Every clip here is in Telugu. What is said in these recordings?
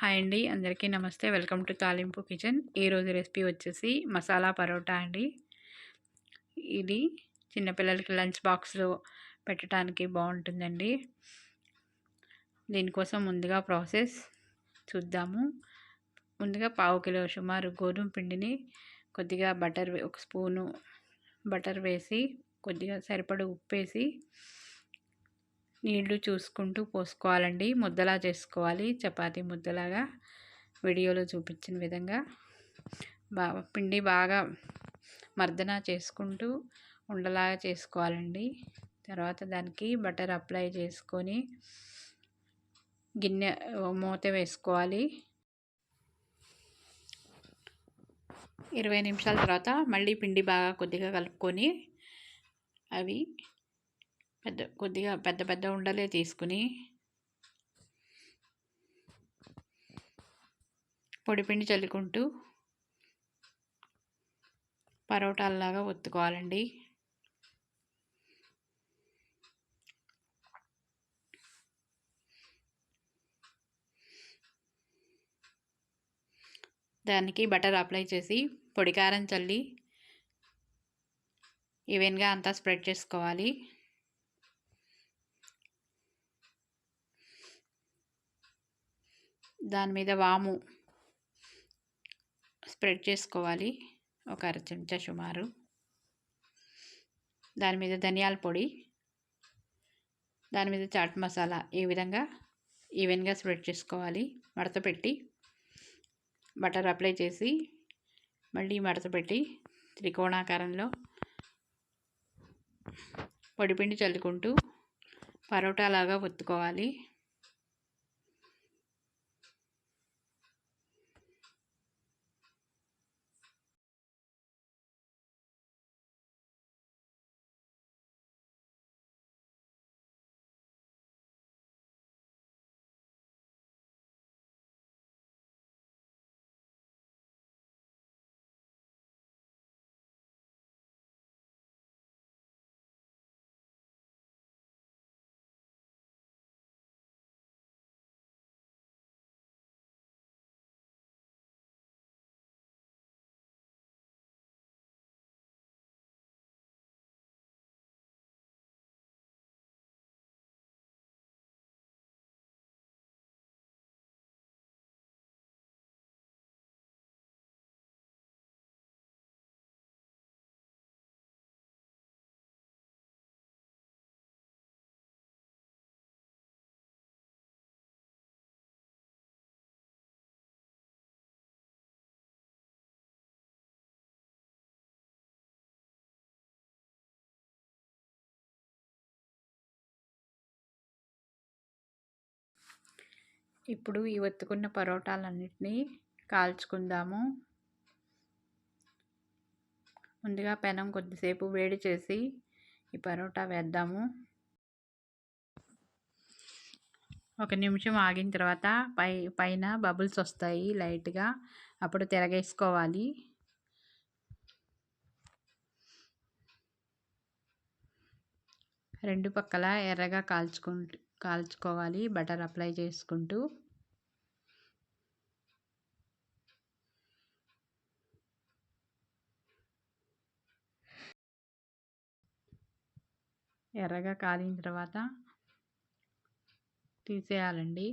హాయ్ అండి, అందరికీ నమస్తే. వెల్కమ్ టు తాలింపు కిచెన్. ఈరోజు రెసిపీ వచ్చేసి మసాలా పరోటా అండి. ఇది చిన్నపిల్లలకి లంచ్ బాక్స్లో పెట్టడానికి బాగుంటుందండి. దీనికోసం ముందుగా ప్రాసెస్ చూద్దాము. ముందుగా పావు కిలో సుమారు గోధుమ పిండిని కొద్దిగా బటర్, ఒక స్పూను బటర్ వేసి, కొద్దిగా సరిపడ ఉప్పు వేసి, నీళ్లు చూసుకుంటూ పోసుకోవాలండి. ముద్దలా చేసుకోవాలి, చపాతీ ముద్దలాగా వీడియోలో చూపించిన విధంగా. పిండి బాగా మర్దన చేసుకుంటూ ఉండలాగా చేసుకోవాలండి. తర్వాత దానికి బటర్ అప్లై చేసుకొని గిన్నె మూత వేసుకోవాలి. 20 నిమిషాల తర్వాత మళ్ళీ పిండి బాగా కొద్దిగా కలుపుకొని అవి కొద్దిగా పెద్ద ఉండలే తీసుకుని పొడిపిండి చల్లుకుంటూ పరోటాలలాగా ఒత్తుకోవాలండి. దానికి బటర్ అప్లై చేసి పొడి కారం చల్లి ఈవెన్గా అంతా స్ప్రెడ్ చేసుకోవాలి. దాని మీద వాము స్ప్రెడ్ చేసుకోవాలి, ఒక అర చెంచా సుమారు. దాని మీద ధనియాల పొడి, దాని మీద చాట్ మసాలా, ఈ విధంగా ఈవెన్గా స్ప్రెడ్ చేసుకోవాలి. మడత పెట్టి బటర్ అప్లై చేసి మళ్ళీ మడత పెట్టి త్రికోణాకారంలో పొడిపిండి చల్లుకుంటూ పరోటాలాగా ఒత్తుకోవాలి. ఇప్పుడు ఈ ఒత్తుకున్న పరోటాలన్నిటినీ కాల్చుకుందాము. ముందుగా పెనం కొద్దిసేపు వేడి చేసి ఈ పరోటా వేద్దాము. 1 నిమిషం ఆగిన తర్వాత పైన బబుల్స్ వస్తాయి లైట్గా, అప్పుడు తిరగేసుకోవాలి. రెండు పక్కల ఎర్రగా కాల్చుకోవాలి, బటర్ అప్లై చేసుకుంటూ. ఎర్రగా కాలిన తర్వాత తీసేయాలండి.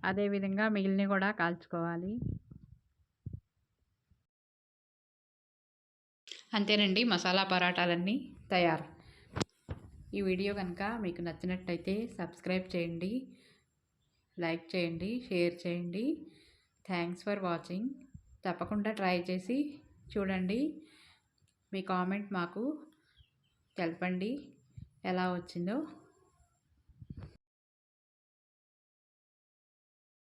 అదేవిధంగా మిగిలిన కూడా కాల్చుకోవాలి. అంతేనండి, మసాలా పరోటాలన్నీ తయారు. ఈ వీడియో కనుక మీకు నచ్చినట్టయితే సబ్స్క్రైబ్ చేయండి, లైక్ చేయండి, షేర్ చేయండి. Thanks for watching. తప్పకుండా ట్రై చేసి చూడండి. మీ కామెంట్ మాకు తెలపండి ఎలా వచ్చిందో.